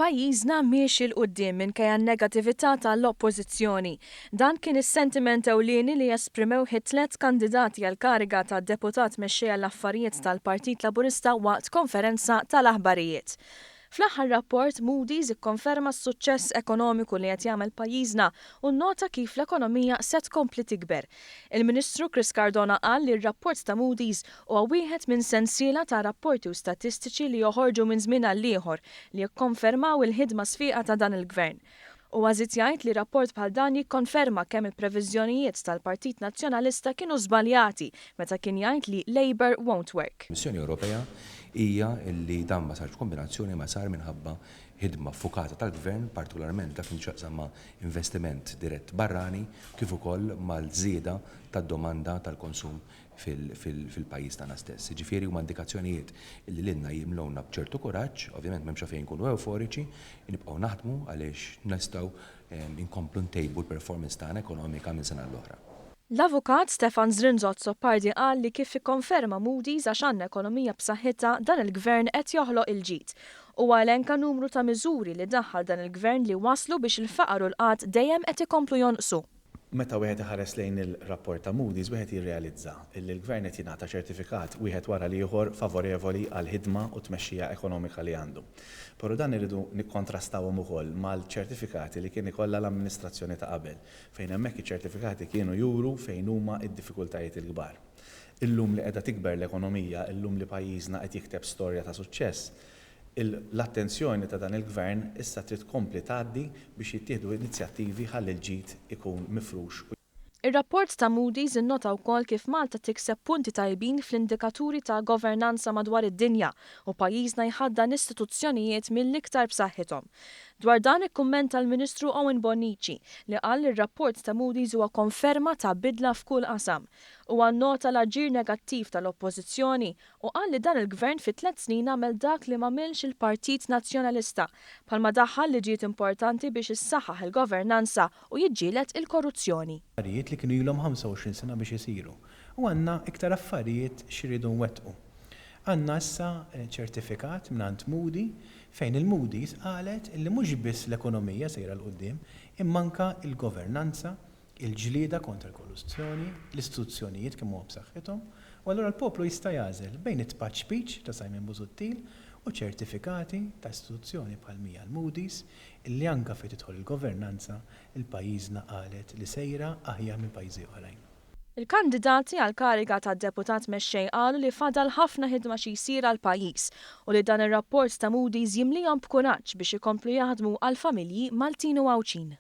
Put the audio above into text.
Pajjiżna miexi l-qudiem minkejja n-negattività tal-oppożizzjoni. Dan kien is-sentiment ewlieni li esprimew tliet kandidati għal kariga ta' deputat mexxejja l-affarijiet tal-Partit Laburista waqt konferenza tal-aħbarijiet. Fl-aħħar rapport Moody's ikkonferma s-suċċess ekonomiku li qed jagħmel pajjiżna u nnota kif l-ekonomija se tkompli tikber. Il-Ministru Chris Cardona qal li r-rapport ta' Moody's huwa wieħed minn sensiela ta' rapporti u statistiċi li joħorġu minn żmien għal ieħor li jikkonfermaw il-ħidma sfiqa ta' dan il-Gvern. U għazit jgħid li rapport bħal dan jikkonferma kemm il-previżjonijiet tal-Partit Nazzjonalista kienu żbaljati meta kien jgħid li Labour won't work. Missjoni Ewropea hija li dan ma sarx kombinazzjoni ma sar minħabba ħidma fukata tal-Gvern, partikolarment dak inċaqsam ma' investiment dirett barrani kif ukoll mal-żieda tad-domanda tal-konsum fil-pajjiż tagħna stess. Ġifieri huma indikazzjonijiet li lilna jimlowna b'ċertu kuraġġ, ovvjament m'hemmx fejn nkunu euforiċi, nibqgħu naħdmu għaliex nistgħu inkomplu ntejbu l-performance tagħna ekonomika minn sena l-oħra. L-avukat Stefan Zrinzot Soppardi qal li kif ikkonferma Moody's għax għandna ekonomija b'saħħitha dan il-Gvern qed joħloq il-ġid. U elenka numru ta' miżuri li daħħal dan il-Gvern li waslu biex il-faqar u l-qatt dejjem qed ikomplu jonqsu. Meta wieħed iħares lejn il-rapport ta' Moody's wieħed jirrealizza li l-Gvern qed jingħata ċertifikat wieħed wara l-ieħor favorevoli għal ħidma u tmexxija ekonomika li għandu. Però dan irridu nikkontrastawhom ukoll mal-ċertifikati li kien ikollha l-amministrazzjoni ta' qabel, fejn hemmhekk iċ-ċertifikati kienu juru fejn huma d-diffikultajiet il-kbar. Illum li qiegħda tikber l-ekonomija, illum li pajjiżna qed jikteb storja ta' suċċess, l-attenzjoni ta' dan il-Gvern issa trid tkompli tgħaddi biex jittieħdu inizjattivi ħalli l-ġid ikun mifrux. Ir-rapport ta' Moody's innota wkoll kif Malta tikseb punti tajbin fl-indikaturi ta' governanza madwar id-dinja u pajjiżna jħaddan istituzzjonijiet mill-iktar b'saħħithom. Dwar dan ikkummenta l-Ministru Owen Bonnici li qal li r-rapport ta' Moody's huwa konferma ta' bidla f'kull qasam u annota l-aġir negattiv tal-oppożizzjoni u qal li dan il-Gvern fi 3 snin għamel dak li m'għamilx il-Partit Nazzjonalista bħalma daħħal liġijiet importanti biex issaħħaħ il-governanza u jiġġieled il-korruzzjoni. Affarijiet li kienu ilhom 25 sena biex isiru u għandna iktar affarijiet xiridu nwettqu. Għandna issa ċertifikat mingħand Moody fejn il-Moody's qalet li mhux biss l-ekonomija sejra l-qudiem immanka il-governanza, il-ġlieda kontra l-korruzzjoni, l-istituzzjonijiet kemm huwa b'saħħithom, u allura l-poplu jista' jagħżel bejn it-tpaċ speech ta' Simon Busuttil u ċertifikati ta' istituzzjoni bħal mija l-Moody's illi anke fejn tidħol il-governanza il-pajjiżna qalet li sejra aħjar minn pajjiżi oħrajn. Il-kandidati għal kariga ta' deputat mexxej qalu li fadal ħafna ħidma xi jsir għal pajjiż u li dan ir-rapport ta' Moody's jimlihom b'kuraġġ biex ikomplu jaħdmu għal familji Maltin u Għawċin.